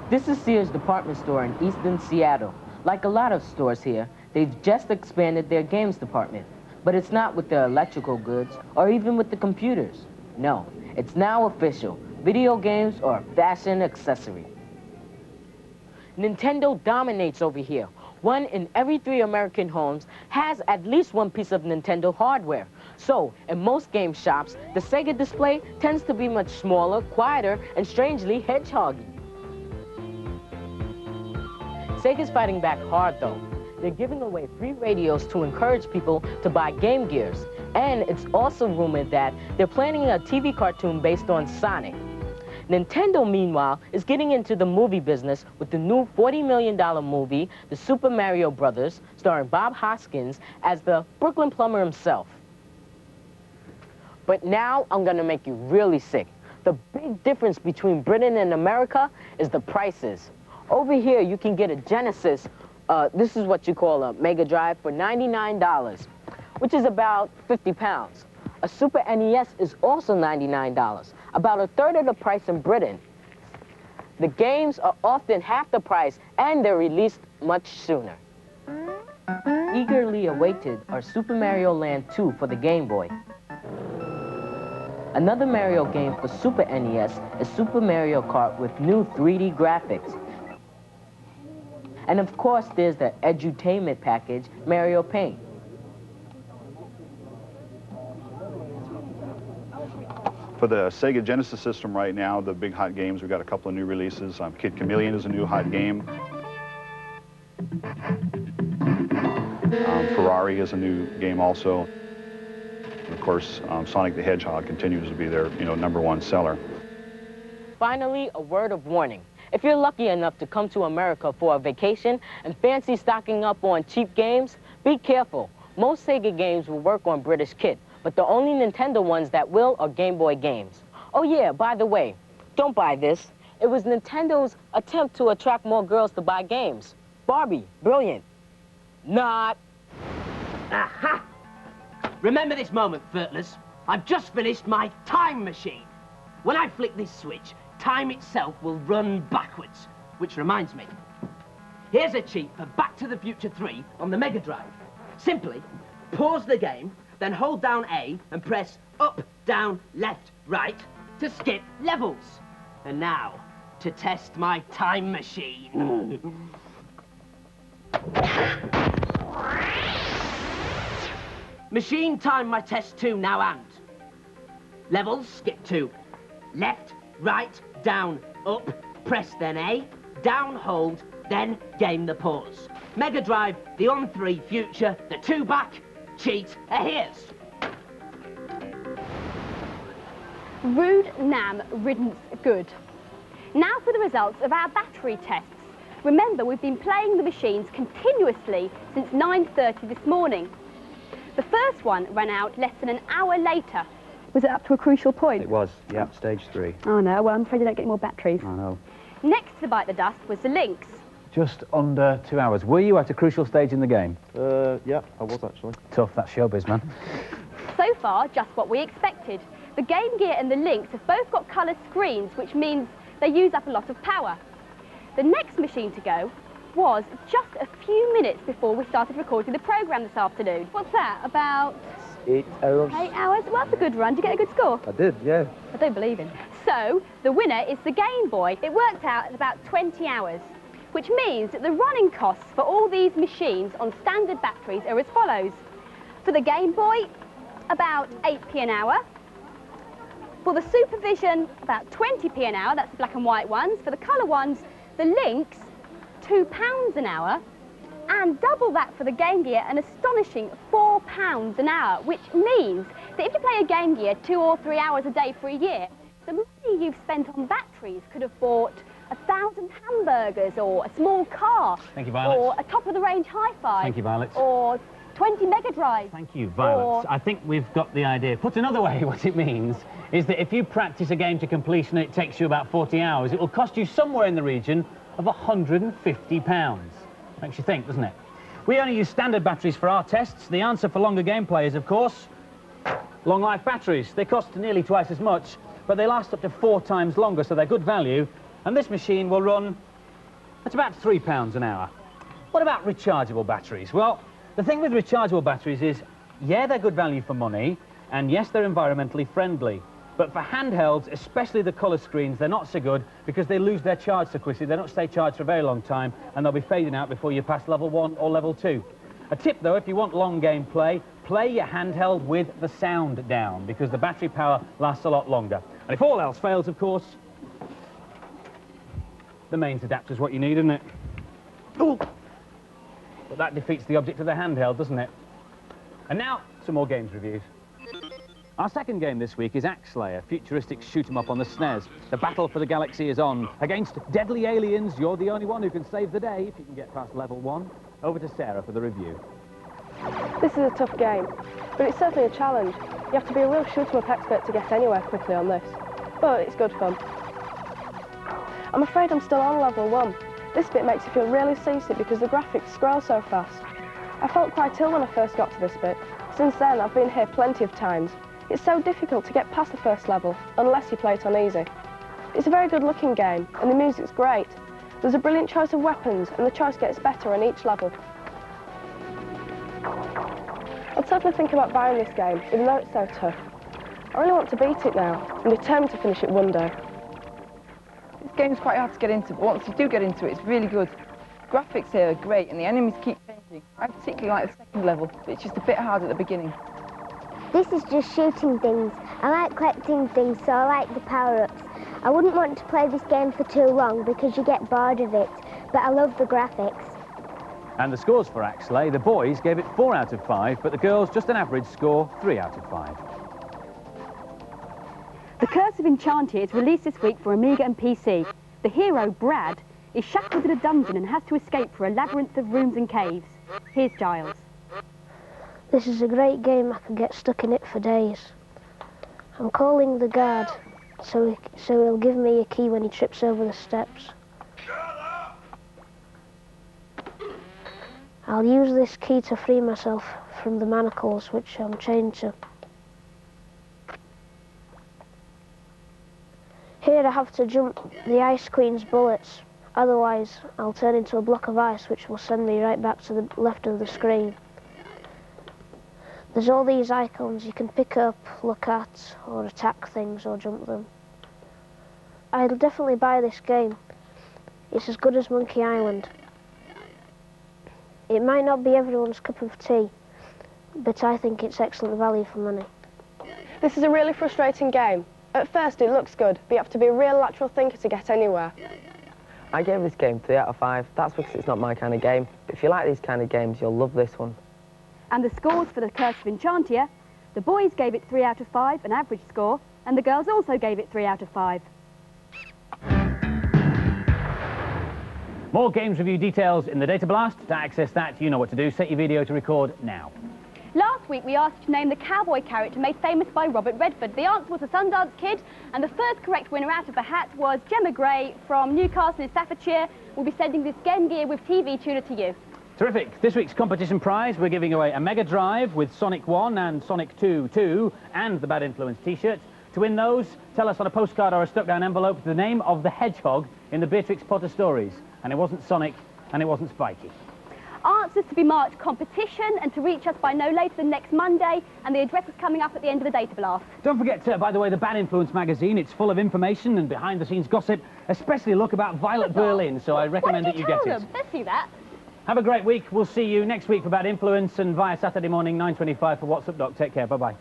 This is Sears department store in eastern Seattle. Like a lot of stores here, they've just expanded their games department. But it's not with the electrical goods or even with the computers. No, it's now official. Video games are a fashion accessory. Nintendo dominates over here. 1 in every 3 American homes has at least one piece of Nintendo hardware. So, in most game shops, the Sega display tends to be much smaller, quieter, and strangely hedgehoggy. Sega's fighting back hard, though. They're giving away free radios to encourage people to buy Game Gears. And it's also rumored that they're planning a TV cartoon based on Sonic. Nintendo, meanwhile, is getting into the movie business with the new $40 million movie, The Super Mario Brothers, starring Bob Hoskins as the Brooklyn plumber himself. But now I'm gonna make you really sick. The big difference between Britain and America is the prices. Over here, you can get a Genesis, this is what you call a Mega Drive, for $99, which is about 50 pounds. A Super NES is also $99, about a third of the price in Britain. The games are often half the price, and they're released much sooner. Eagerly awaited are Super Mario Land 2 for the Game Boy. Another Mario game for Super NES is Super Mario Kart with new 3D graphics. And of course, there's the edutainment package, Mario Paint. For the Sega Genesis system right now, the big hot games, we've got a couple of new releases. Kid Chameleon is a new hot game. Ferrari is a new game also. And of course, Sonic the Hedgehog continues to be their, #1 seller. Finally, a word of warning. If you're lucky enough to come to America for a vacation and fancy stocking up on cheap games, be careful. Most Sega games will work on British kit, but the only Nintendo ones that will are Game Boy games. Oh yeah, by the way, don't buy this. It was Nintendo's attempt to attract more girls to buy games. Barbie, brilliant. Not. Aha! Remember this moment, Furtlers. I've just finished my time machine. When I flick this switch, time itself will run backwards. Which reminds me, here's a cheat for Back to the Future 3 on the Mega Drive. Simply pause the game, then hold down A and press up, down, left, right to skip levels. And now, to test my time machine. Machine time my test 2 now and. Levels, skip to left, right, down, up, press then A, down, hold, then game the pause. Mega Drive, the on 3 future, the 2 back, cheat, here's. Rude Nam riddance good. Now for the results of our battery tests. Remember, we've been playing the machines continuously since 9:30 this morning. The first one ran out less than an hour later. Was it up to a crucial point? It was, yeah, stage 3. Oh no, well I'm afraid you don't get any more batteries. I know. Next to bite the dust was the Lynx. Just under 2 hours. Were you at a crucial stage in the game? Yeah, I was actually. Tough, that's showbiz, man. So far, just what we expected. The Game Gear and the Lynx have both got colour screens, which means they use up a lot of power. The next machine to go was just a few minutes before we started recording the programme this afternoon. What's that, about 8 hours. 8 hours? Well, that's a good run. Did you get a good score? I did, yeah. I don't believe him. So, the winner is the Game Boy. It worked out at about 20 hours, which means that the running costs for all these machines on standard batteries are as follows. For the Game Boy, about 8p an hour. For the Supervision, about 20p an hour. That's the black and white ones. For the colour ones, the Lynx, £2 an hour. And double that for the Game Gear, an astonishing £4 an hour, which means that if you play a Game Gear 2 or 3 hours a day for a year, the money you've spent on batteries could have bought 1,000 hamburgers or a small car. Thank you, Violet. Or a top-of-the-range hi-fi. Thank you, Violet. Or 20 Mega Drives. Thank you, Violet. I think we've got the idea. Put another way, what it means is that if you practice a game to completion and it takes you about 40 hours, it will cost you somewhere in the region of £150. Makes you think, doesn't it? We only use standard batteries for our tests. The answer for longer gameplay is, of course, long life batteries. They cost nearly twice as much, but they last up to 4 times longer, so they're good value. And this machine will run That's about £3 an hour. What about rechargeable batteries? Well, the thing with rechargeable batteries is, yeah, they're good value for money, and yes, they're environmentally friendly. But for handhelds, especially the colour screens, they're not so good because they lose their charge so quickly. They don't stay charged for a very long time, and they'll be fading out before you pass level 1 or level 2. A tip, though, if you want long game play, play your handheld with the sound down, because the battery power lasts a lot longer. And if all else fails, of course, the mains adapter's what you need, isn't it? Ooh. But that defeats the object of the handheld, doesn't it? And now, some more games reviews. Our second game this week is Axlay, a futuristic shoot-'em-up on the SNES. The battle for the galaxy is on. Against deadly aliens, you're the only one who can save the day if you can get past level 1. Over to Sarah for the review. This is a tough game, but it's certainly a challenge. You have to be a real shoot-'em-up expert to get anywhere quickly on this. But it's good fun. I'm afraid I'm still on level 1. This bit makes you feel really seasick because the graphics scroll so fast. I felt quite ill when I first got to this bit. Since then, I've been here plenty of times. It's so difficult to get past the first level, unless you play it on easy. It's a very good looking game, and the music's great. There's a brilliant choice of weapons, and the choice gets better on each level. I'd totally think about buying this game, even though it's so tough. I really want to beat it now. I'm determined to finish it one day. This game's quite hard to get into, but once you do get into it, it's really good. The graphics here are great, and the enemies keep changing. I particularly like the second level, but it's just a bit hard at the beginning. This is just shooting things. I like collecting things, so I like the power-ups. I wouldn't want to play this game for too long because you get bored of it, but I love the graphics. And the scores for Axlay, the boys gave it 4 out of 5, but the girls just an average score, 3 out of 5. The Curse of Enchantia is released this week for Amiga and PC. The hero, Brad, is shackled in a dungeon and has to escape through a labyrinth of rooms and caves. Here's Giles. This is a great game. I could get stuck in it for days. I'm calling the guard, so he'll give me a key when he trips over the steps. I'll use this key to free myself from the manacles which I'm chained to. Here I have to jump the Ice Queen's bullets, otherwise I'll turn into a block of ice which will send me right back to the left of the screen. There's all these icons you can pick up, look at, or attack things or jump them. I'll definitely buy this game. It's as good as Monkey Island. It might not be everyone's cup of tea, but I think it's excellent value for money. This is a really frustrating game. At first it looks good, but you have to be a real lateral thinker to get anywhere. I gave this game 3 out of 5. That's because it's not my kind of game. But if you like these kind of games, you'll love this one. And the scores for the Curse of Enchantia, the boys gave it 3 out of 5, an average score, and the girls also gave it 3 out of 5. More games review details in the Data Blast. To access that, you know what to do. Set your video to record now. Last week we asked you to name the cowboy character made famous by Robert Redford. The answer was the Sundance Kid, and the first correct winner out of the hat was Gemma Gray from Newcastle in Staffordshire. We'll be sending this Game Gear with TV tuner to you. Terrific. This week's competition prize, we're giving away a Mega Drive with Sonic 1 and Sonic 2 2 and the Bad Influence t-shirt. To win those, tell us on a postcard or a stuck-down envelope the name of the hedgehog in the Beatrix Potter stories. And it wasn't Sonic, and it wasn't Spiky. Answers to be marked competition and to reach us by no later than next Monday, and the address is coming up at the end of the Data Blast. Don't forget, by the way, the Bad Influence magazine. It's full of information and behind-the-scenes gossip, especially a look about Violet Berlin, so I recommend that you get it. Let's see that. Have a great week. We'll see you next week for Bad Influence and via Saturday morning, 9:25 for What's Up Doc. Take care. Bye-bye.